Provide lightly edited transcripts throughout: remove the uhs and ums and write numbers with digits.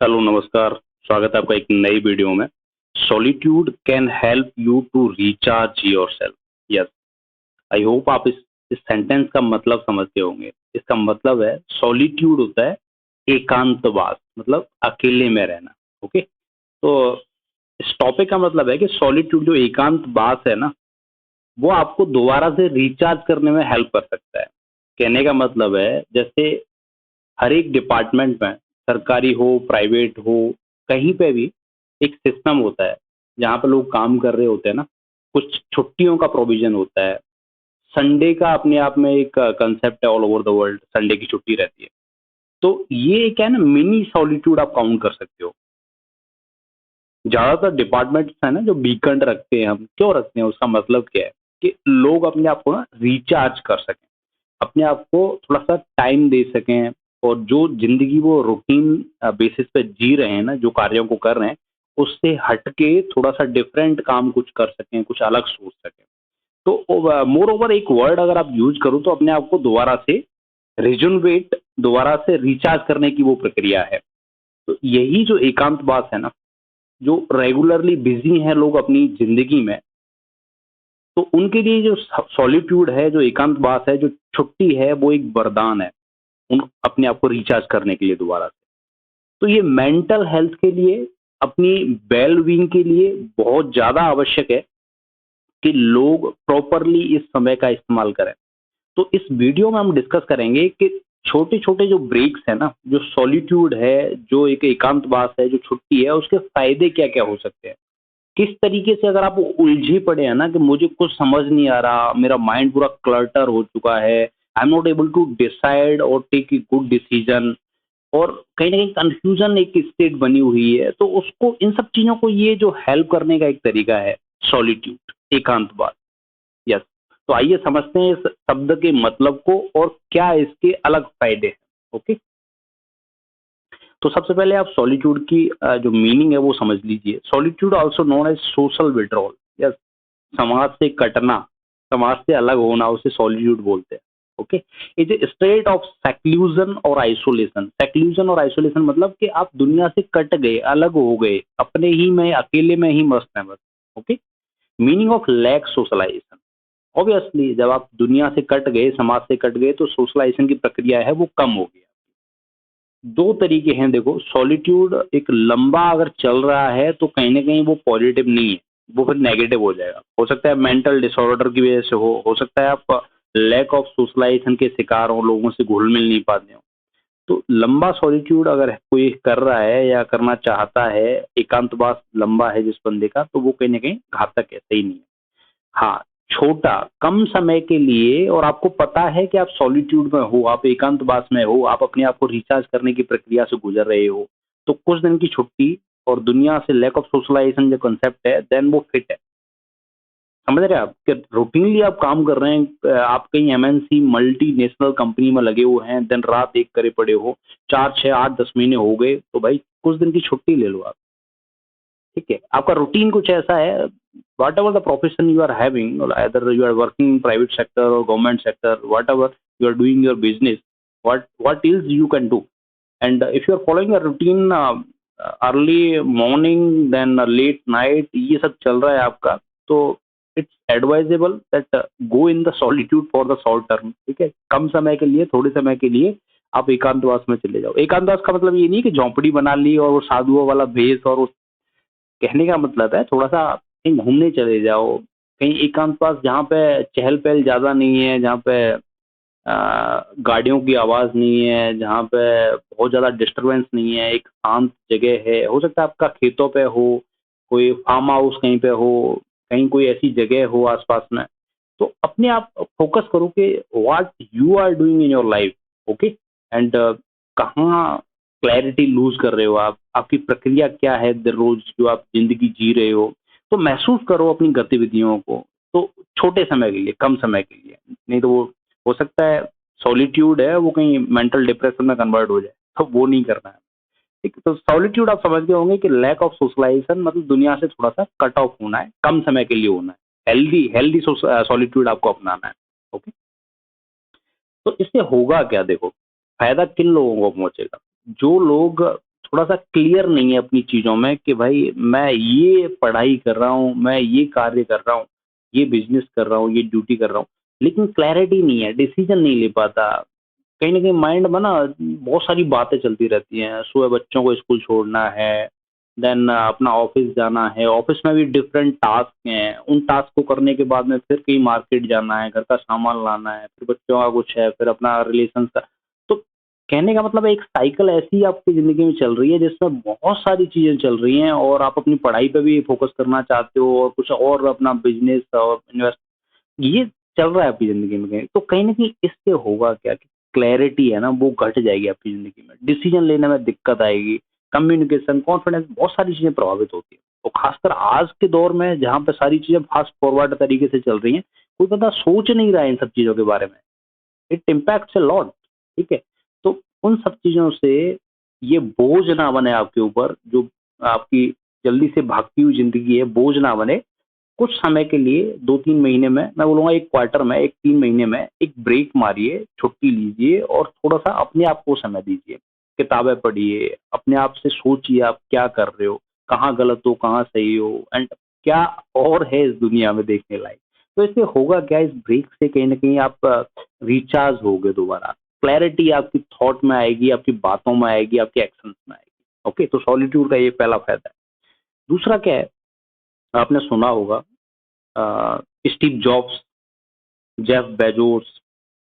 Hello, नमस्कार। स्वागत है आपका एक नई वीडियो में। Solitude can help you to recharge yourself. Yes, I hope आप इस सेंटेंस का मतलब समझते होंगे। इसका मतलब है सॉलिट्यूड होता है एकांतवास, मतलब अकेले में रहना। ओके, तो इस टॉपिक का मतलब है कि सॉलिट्यूड जो एकांतवास है ना, वो आपको दोबारा से रिचार्ज करने में हेल्प कर सकता है। कहने का मतलब है जैसे हर एक डिपार्टमेंट में, सरकारी हो प्राइवेट हो, कहीं पे भी एक सिस्टम होता है जहाँ पे लोग काम कर रहे होते हैं ना। कुछ छुट्टियों का प्रोविजन होता है। संडे का अपने आप में एक कंसेप्ट है, all over the world Sunday की छुट्टी रहती है। तो ये क्या है ना, मिनी सॉलिट्यूड आप काउंट कर सकते हो। ज्यादातर डिपार्टमेंट्स है ना जो वीकेंड रखते हैं, हम क्यों रखते हैं, उसका मतलब क्या है कि लोग अपने आप को ना रिचार्ज कर सकें, अपने आप को थोड़ा सा टाइम दे सकें, और जो जिंदगी वो रूटीन बेसिस पे जी रहे हैं ना, जो कार्यों को कर रहे हैं, उससे हट के थोड़ा सा डिफरेंट काम कुछ कर सकें, कुछ अलग सोच सकें। तो मोर ओवर एक वर्ड अगर आप यूज करो तो अपने आप को दोबारा से रिजुनवेट, दोबारा से रिचार्ज करने की वो प्रक्रिया है। तो यही जो एकांतवास है ना, जो रेगुलरली बिजी हैं लोग अपनी जिंदगी में, तो उनके लिए जो सॉलिट्यूड है, जो एकांतवास है, जो छुट्टी है, वो एक वरदान है उन अपने आप को रिचार्ज करने के लिए दोबारा से। तो ये मेंटल हेल्थ के लिए, अपनी वेल बीइंग के लिए बहुत ज़्यादा आवश्यक है कि लोग प्रॉपरली इस समय का इस्तेमाल करें। तो इस वीडियो में हम डिस्कस करेंगे कि छोटे-छोटे जो ब्रेक्स हैं ना, जो सॉलिट्यूड है, जो एक एकांतवास है, जो छुट्टी है, उसके फ़ायदे क्या-क्या हो सकते हैं। किस तरीके से अगर आप उलझे पड़े हैं ना कि मुझे कुछ समझ नहीं आ रहा, मेरा माइंड पूरा क्लटर हो चुका है, I am not able to decide और टेक ए गुड डिसीजन, और कहीं न कहीं कन्फ्यूजन एक स्टेट बनी हुई है, तो उसको, इन सब चीज़ों को ये जो हेल्प करने का एक तरीका है सॉलिट्यूड, एकांतवास। यस, तो आइए समझते हैं इस शब्द के मतलब को और क्या इसके अलग फ़ायदे हैं। ओके? तो सबसे पहले आप सॉलिट्यूड की जो मीनिंग है वो समझ लीजिए। Solitude also known as social withdrawal. Yes, समाज से कटना, समाज से अलग होना, उसे सॉलिट्यूड बोलते हैं। Okay, it is state of seclusion और आइसोलेशन। सेक्लूजन और आइसोलेशन मतलब कि आप दुनिया से कट गए, अलग हो गए, अपने ही में, अकेले में ही मस्त हैं बस। Okay, meaning of lack socialisation. Obviously जब आप दुनिया से कट गए, समाज से कट गए, तो सोशलाइजेशन की प्रक्रिया है वो कम हो गई। दो तरीके हैं, देखो, सॉलिट्यूड एक लंबा अगर चल रहा है तो कहीं ना कहीं वो पॉजिटिव नहीं है, वो फिर नेगेटिव हो जाएगा। हो सकता है मेंटल डिसऑर्डर की वजह से हो सकता है आप लैक ऑफ सोशलाइजेशन के शिकार हो, लोगों से घुल मिल नहीं पाते हो। तो लंबा सॉलिट्यूड अगर कोई कर रहा है या करना चाहता है, एकांतवास लंबा है जिस बंदे का, तो वो कहीं ना कहीं घातक है, सही नहीं है। हाँ, छोटा, कम समय के लिए, और आपको पता है कि आप सॉलिट्यूड में हो, आप एकांतवास में हो, आप अपने आप को रिचार्ज करने की प्रक्रिया से गुजर रहे हो, तो कुछ दिन की छुट्टी और दुनिया से लैक ऑफ सोशलाइजेशन जो कंसेप्ट है, देन वो फिट है। समझ रहे हैं आप कि रूटीनली आप काम कर रहे हैं, आप कहीं एमएनसी मल्टीनेशनल कंपनी में लगे हुए हैं, दिन रात एक करे पड़े हो, 4 6 8 10 महीने हो गए, तो भाई कुछ दिन की छुट्टी ले लो आप। ठीक है, आपका रूटीन कुछ ऐसा है, whatever the profession you are having, either you are working in private sector or government sector, whatever you are doing your business, what else you can do. And if you are following a routine, early morning then late night, ये सब चल रहा है आपका, तो it's advisable that go in the solitude for the short term. ठीक है, कम समय के लिए, थोड़े समय के लिए आप एकांतवास में चले जाओ। एकांतवास का मतलब ये नहीं कि झोंपड़ी बना ली और वो साधुओं वाला भेष, और कहने का मतलब है थोड़ा सा कहीं घूमने चले जाओ, कहीं एकांतवास जहाँ पे चहल पहल ज़्यादा नहीं है, जहाँ पे गाड़ियों की आवाज़ नहीं है, जहाँ पे बहुत ज़्यादा डिस्टरबेंस नहीं है, एक शांत जगह है। हो सकता है आपका खेतों पे हो, कोई फार्म हाउस कहीं पे हो, कहीं कोई ऐसी जगह हो आसपास में। तो अपने आप फोकस करो कि what you are doing in your life. Okay, and कहाँ क्लैरिटी लूज कर रहे हो आप, आपकी प्रक्रिया क्या है दर रोज जो आप जिंदगी जी रहे हो। तो महसूस करो अपनी गतिविधियों को, तो छोटे समय के लिए, कम समय के लिए, नहीं तो वो हो सकता है सॉलिट्यूड है वो कहीं मेंटल डिप्रेशन में कन्वर्ट हो जाए, तो वो नहीं करना है। ठीक है, तो सॉलिट्यूड आप समझ गए होंगे कि लैक ऑफ सोशलाइजेशन मतलब दुनिया से थोड़ा सा कट ऑफ होना है, कम समय के लिए होना है, हेल्दी हेल्दी सॉलिट्यूड आपको अपनाना है। ओके, तो इससे होगा क्या, देखो, फायदा किन लोगों को पहुंचेगा। जो लोग थोड़ा-सा क्लियर नहीं है अपनी चीज़ों में कि भाई मैं ये पढ़ाई कर रहा हूँ, मैं ये कार्य कर रहा हूँ, ये बिज़नेस कर रहा हूँ, ये ड्यूटी कर रहा हूँ, लेकिन क्लैरिटी नहीं है, डिसीज़न नहीं ले पाता। कहीं न कहीं माइंड में ना बहुत सारी बातें चलती रहती हैं। सुबह बच्चों को स्कूल छोड़ना है, देन अपना ऑफ़िस जाना है, ऑफ़िस में भी डिफरेंट टास्क हैं। उन टास्क को करने के बाद में फिर कहीं मार्केट जाना है, घर का सामान लाना है, फिर बच्चों का कुछ है, फिर अपना रिलेशंस का। तो कहने का मतलब है एक साइकिल ऐसी आपकी ज़िंदगी में चल रही है जिसमें बहुत सारी चीज़ें चल रही हैं और आप अपनी पढ़ाई पे भी फ़ोकस करना चाहते हो और कुछ और अपना बिज़नेस और इन्वेस्ट ये चल रहा है आपकी ज़िंदगी में कहीं। तो कहीं न कहीं इससे होगा क्या कि क्लैरिटी है ना वो घट जाएगी आपकी ज़िंदगी में। डिसीज़न लेने में दिक्कत आएगी, कम्युनिकेशन, कॉन्फिडेंस बहुत सारी चीज़ें प्रभावित होती हैं। और ख़ासकर आज के दौर में जहाँ पे सारी चीज़ें फ़ास्ट फॉरवर्ड तरीके से चल रही हैं, कोई बंदा सोच नहीं रहा है इन सब चीज़ों के बारे में। इट इम्पैक्ट्स अ लॉट, ठीक है? तो उन सब चीज़ों से ये बोझ ना बने आपके ऊपर, जो आपकी जल्दी से भागती हुई ज़िंदगी है, बोझ ना बने। कुछ समय के लिए 2-3 महीने में, मैं बोलूँगा 1 क्वार्टर में, 1 3 महीने में एक ब्रेक मारिए, छुट्टी लीजिए और थोड़ा-सा अपने आप को समय दीजिए। किताबें पढ़िए, अपने आप से सोचिए आप क्या कर रहे हो, कहाँ गलत हो, कहाँ सही हो एंड क्या और है इस दुनिया में देखने लायक। तो इससे होगा क्या, इस ब्रेक से कहीं न कहीं आप रिचार्ज होगे दोबारा। क्लैरिटी आपकी थॉट में आएगी, आपकी बातों में आएगी, आपके एक्शंस में आएगी। ओके, तो सॉलिट्यूड का ये पहला फ़ायदा है। दूसरा क्या है, आपने सुना होगा स्टीव जॉब्स, जेफ बेजोस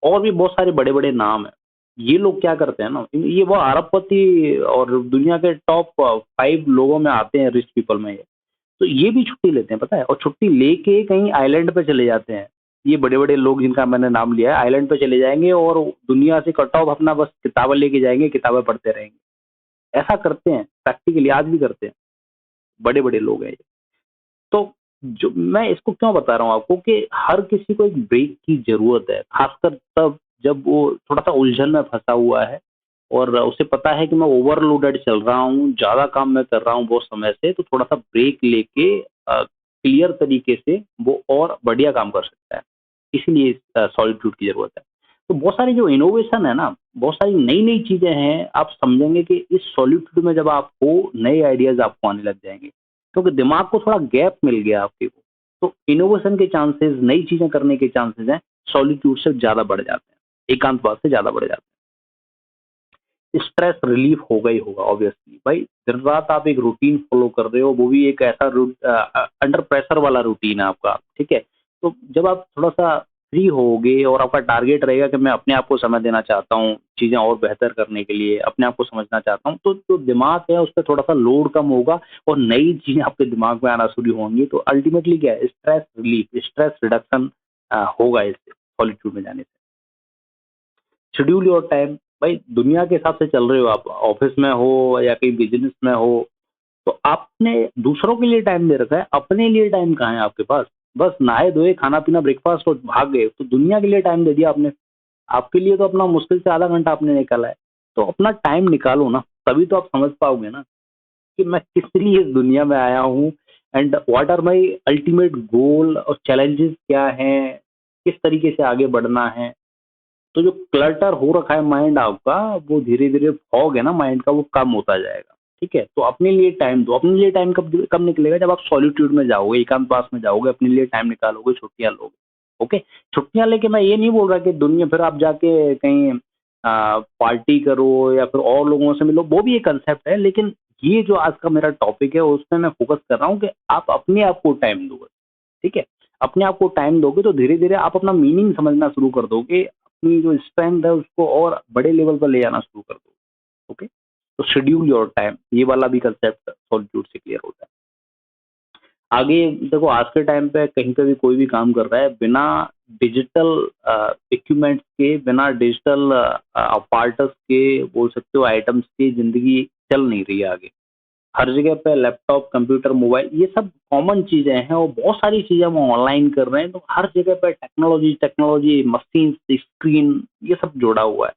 और भी बहुत सारे बड़े-बड़े नाम हैं। ये लोग क्या करते हैं ना, ये वो अरबपति और दुनिया के टॉप 5 लोगों में आते हैं, रिच पीपल में ये। तो ये भी छुट्टी लेते हैं, पता है? और छुट्टी लेके कहीं आइलैंड पे चले जाते हैं। ये बड़े-बड़े लोग जिनका मैंने नाम लिया है, आइलैंड पे चले जाएँगे और दुनिया से कट ऑफ अपना बस किताबें लेके जाएँगे, किताबें पढ़ते रहेंगे। ऐसा करते हैं, प्रैक्टिकली आज भी करते हैं। बड़े-बड़े लोग हैं ये। तो जो मैं इसको क्यों बता रहा हूँ आपको कि हर किसी को एक ब्रेक की ज़रूरत है, ख़ासकर तब जब वो थोड़ा-सा उलझन में फँसा हुआ है और उसे पता है कि मैं ओवरलोडेड चल रहा हूँ, ज़्यादा काम मैं कर रहा हूँ बहुत समय से, तो थोड़ा-सा ब्रेक लेके क्लियर तरीके से वो और बढ़िया काम कर सकता है। इसीलिए सॉलिट्यूड की ज़रूरत है। तो बहुत सारी जो इनोवेशन है ना, बहुत सारी नई-नई चीज़ें हैं, आप समझेंगे कि इस सॉलिट्यूड में जब आप हो, नए आइडियाज़ आपको आने लग जाएँगे। क्योंकि दिमाग को थोड़ा गैप मिल गया आपके को। तो इनोवेशन के चांसेस, नई चीज़ें करने के चांसेस हैं, सॉलिट्यूड से ज़्यादा बढ़ जाते हैं। एकांतवास से ज़्यादा बढ़ जाते हैं। स्ट्रेस रिलीफ होगा ही होगा ऑब्वियसली। भाई दिन-रात आप एक रूटीन फ़ॉलो कर रहे हो, वो भी एक ऐसा अंडर प्रेशर वाला रूटीन है आपका, ठीक है? तो जब आप थोड़ा-सा फ्री होगे और आपका टारगेट रहेगा कि मैं अपने आप को समय देना चाहता हूँ, चीज़ें और बेहतर करने के लिए, अपने आप को समझना चाहता हूँ, तो जो दिमाग है उस पे थोड़ा-सा लोड कम होगा और नई चीज़ें आपके दिमाग में आना शुरू होंगी, तो अल्टीमेटली क्या है, स्ट्रेस रिलीफ, स्ट्रेस रिडक्शन होगा इससे, सॉलिट्यूड में जाने से। Schedule your time. भाई दुनिया के हिसाब से चल रहे हो आप, ऑफिस में हो या कहीं बिज़नेस में हो, तो आपने दूसरों के लिए टाइम दे रखा है, अपने लिए टाइम कहाँ है आपके पास? बस नहाए-धोए, खाना-पीना, ब्रेकफ़ास्ट और भाग गए, तो दुनिया के लिए टाइम दे दिया आपने। आपके लिए तो अपना मुश्किल से आधा घंटा आपने निकाला है। तो अपना टाइम निकालो ना, तभी तो आप समझ पाओगे ना कि मैं किस लिए इस दुनिया में आया हूँ and what are my ultimate goal और चैलेंजेस क्या हैं, किस तरीके से आगे बढ़ना है। तो जो क्लटर हो रखा है माइंड आपका, वो धीरे-धीरे फॉग है ना माइंड का, वो कम होता जाएगा, ठीक है? तो अपने लिए टाइम दो, अपने लिए टाइम कब निकलेगा, जब आप सॉलिट्यूड में जाओगे, एकांतवास में जाओगे, अपने लिए टाइम निकालोगे, छुट्टियाँ लोगे, ओके? छुट्टियाँ लेके मैं ये नहीं बोल रहा कि दुनिया फिर आप जाके कहीं पार्टी करो या फिर और लोगों से मिलो, वो भी एक कांसेप्ट है, लेकिन ये जो आज का मेरा टॉपिक है, उसमें मैं फोकस कर रहा हूँ कि आप अपने आप को टाइम दो, ठीक है? अपने आप को टाइम दोगे तो धीरे-धीरे आप अपना मीनिंग समझना शुरू कर दोगे। अपनी जो स्ट्रेंथ है उसको और बड़े लेवल पर ले जाना शुरू कर दोगे। ओके? तो शेड्यूल योर टाइम, ये वाला भी कांसेप्ट सॉलिट्यूड से क्लियर होता है। आगे देखो, आज के टाइम पे कहीं पे भी कोई भी काम कर रहा है बिना डिजिटल इक्विपमेंट्स के, बिना डिजिटल अपार्टस के, बोल सकते हो आइटम्स की ज़िंदगी चल नहीं रही है आगे। हर जगह पे लैपटॉप, कंप्यूटर, मोबाइल ये सब कॉमन चीज़ें हैं और बहुत सारी चीज़ें हम ऑनलाइन कर रहे हैं, तो हर जगह पे टेक्नोलॉजी टेक्नोलॉजी, मशीन, स्क्रीन ये सब जुड़ा हुआ है।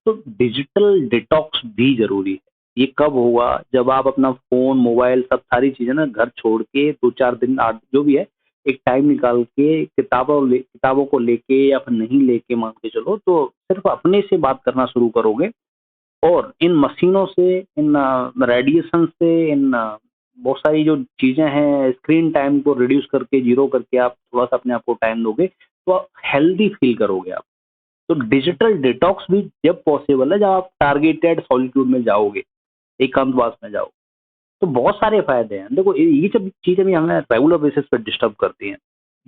तो डिजिटल डिटॉक्स भी ज़रूरी है। ये कब होगा? जब आप अपना फ़ोन, मोबाइल सब सारी चीज़ें ना घर छोड़ के 2-4 दिन 8 जो भी है, एक टाइम निकाल के किताबों को लेके या फिर नहीं लेके मान के चलो, तो सिर्फ़ अपने से बात करना शुरू करोगे और इन मशीनों से, इन रेडिएशन से, इन बहुत सारी जो चीज़ें हैं, स्क्रीन टाइम को रिड्यूस करके, ज़ीरो करके आप थोड़ा-सा अपने आप को टाइम दोगे, तो आप हेल्दी फ़ील करोगे आप। तो डिजिटल डिटॉक्स भी जब पॉसिबल है, जब आप टारगेटेड सॉलिट्यूड में जाओगे, एकांतवास में जाओगे। तो बहुत सारे फ़ायदे हैं। देखो ये जब चीज़ें भी हमें रेगुलर बेसिस पे डिस्टर्ब करती हैं,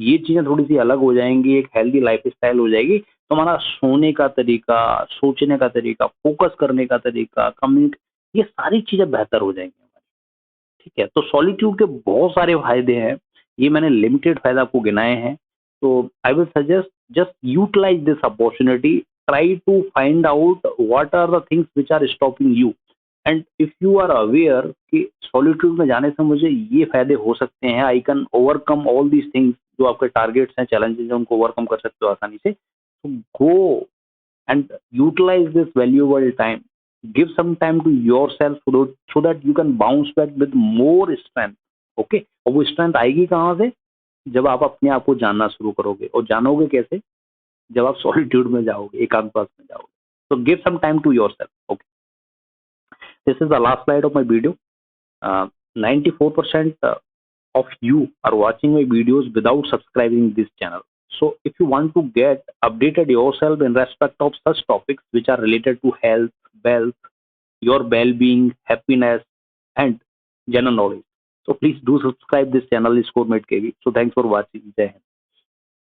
ये चीज़ें थोड़ी-सी अलग हो जाएँगी, एक हेल्दी लाइफ़स्टाइल हो जाएगी, तो हमारा सोने का तरीका, सोचने का तरीका, फ़ोकस करने का तरीका, ये सारी चीज़ें बेहतर हो जाएँगी हमारी, ठीक है? तो सॉलिट्यूड के बहुत सारे फ़ायदे हैं, ये मैंने लिमिटेड फ़ायदे आपको गिनाए हैं। तो I will suggest just utilise this opportunity, try to find out what are the things which are stopping you. And if you are aware कि सॉलिट्यूड में जाने से मुझे ये फायदे हो सकते हैं, I can overcome all these things, जो आपके टारगेट्स हैं, चैलेंजेस हैं, उनको ओवरकम कर सकते हो आसानी से, तो go and utilise this valuable time, give some time to yourself so that you can bounce back with more strength. Okay, और वो स्ट्रेंथ आएगी कहाँ से? जब आप अपने आप को जानना शुरू करोगे, और जानोगे कैसे? जब आप सॉलिट्यूड में जाओगे, एकांतवास में जाओगे। तो give some time to yourself. Okay, this is the last slide of my video. 94% of you are watching my videos without subscribing this channel. So if you want to get updated yourself in respect of such topics which are related to health, wealth, your well-being, happiness, and general knowledge, so please do subscribe this channel, is Score Mate KV. So thanks for watching. Jai Hind.